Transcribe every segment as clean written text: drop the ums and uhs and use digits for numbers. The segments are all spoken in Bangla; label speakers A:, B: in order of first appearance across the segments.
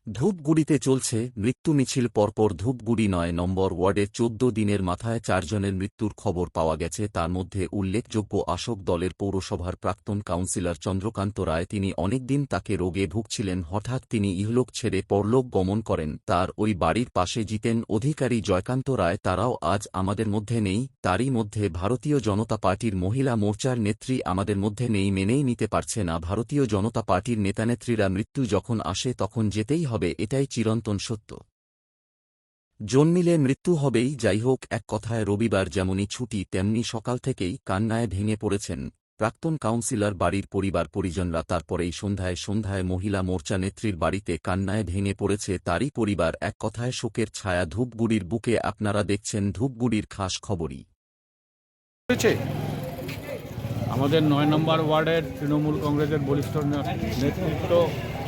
A: ধূপগুড়িতে চলছে মৃত্যু মিছিল। পরপর ধূপগুড়ি ৯ নম্বর ওয়ার্ডে ১৪ দিনের মাথায় ৪ জনের মৃত্যুর খবর পাওয়া গেছে। তার মধ্যে উল্লেখযোগ্য শাসক দলের পৌরসভার প্রাক্তন কাউন্সিলর চন্দ্রকান্ত রায়। তিনি অনেকদিন তাকে রোগে ভুগছিলেন। হঠাৎ তিনি ইহলোক ছেড়ে পরলোক গমন করেন। তার ওই বাড়ির পাশে জিতেন অধিকারী, জয়কান্ত রায়, তারাও আজ আমাদের মধ্যে নেই। তারই মধ্যে ভারতীয় জনতা পার্টির মহিলা মোর্চার নেত্রী আমাদের মধ্যে নেই, মেনেই নিতে পারছে না। ভারতীয় জনতা পার্টির নেতানেত্রীরা মৃত্যু যখন আসে তখন যেতেই হবে, এটাই চিরন্তন সত্য। জন্মিলে মৃত্যু হবেই। যাই হোক, এক কথায় রবিবার যেমনই ছুটি তেমনি সকাল থেকেই কান্নায় ভেঙে পড়েছেন প্রাক্তন কাউন্সিলর বাড়ির পরিবার পরিজনরা। তারপরেই সন্ধ্যায় মহিলা মোর্চা নেত্রীর বাড়িতে কান্নায় ভেঙে পড়েছে তারই পরিবার। এক কথায় শোকের ছায়া ধূপগুড়ির বুকে। আপনারা দেখছেন ধূপগুড়ির খাস খবরই।
B: আমাদের ৯ নম্বর ওয়ার্ডের তৃণমূল কংগ্রেসের বরিষ্ঠ নেতৃত্ব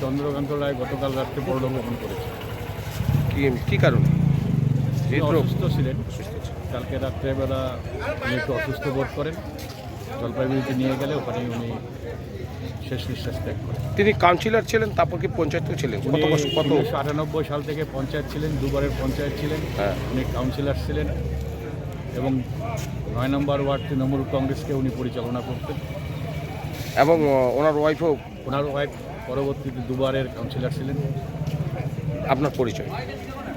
B: চন্দ্রকান্ত রায় গতকাল রাত্রে পরলোক গমন করেছে।
C: কি কারণে?
B: তিনি অসুস্থ ছিলেন। কালকে রাত্রেবেলা উনি একটু অসুস্থ বোধ করেন, জলপাইগুড়িতে নিয়ে গেলে ওখানেই উনি শেষ নিঃশ্বাস ত্যাগ করেন।
C: তিনি কাউন্সিলর ছিলেন, তারপর কি পঞ্চায়েত ছিলেন?
B: উনি 1998 সাল থেকে পঞ্চায়েত ছিলেন, দুবারের পঞ্চায়েত ছিলেন, উনি কাউন্সিলর ছিলেন এবং ৯ নম্বর ওয়ার্ড তৃণমূল কংগ্রেসকে উনি পরিচালনা করতেন।
C: এবং ওনার
B: ওয়াইফ পরবর্তীতে দুবারের কাউন্সিলর ছিলেন।
C: আপনার পরিচয়?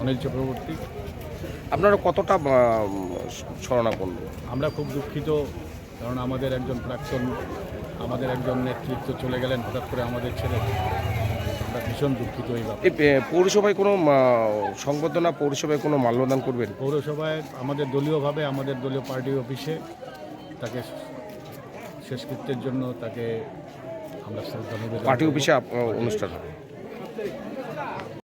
B: অনিল চক্রবর্তী।
C: আপনারা কতটা শরণাপন্ন?
B: আমরা খুব দুঃখিত, কারণ আমাদের একজন নেতৃত্ব চলে গেলেন হঠাৎ করে আমাদের ছেড়ে। আমরা ভীষণ দুঃখিত এই ব্যাপারে।
C: পৌরসভায় কোনো সংবর্ধনা, পৌরসভায় কোনো মাল্যদান করবেন?
B: পৌরসভায় আমাদের দলীয়ভাবে আমাদের দলীয় পার্টি অফিসে তাকে শেষকৃত্যের জন্য তাকে আমরা শ্রদ্ধা নিবেদন।
C: পার্টি অফিসে অনুষ্ঠান হবে।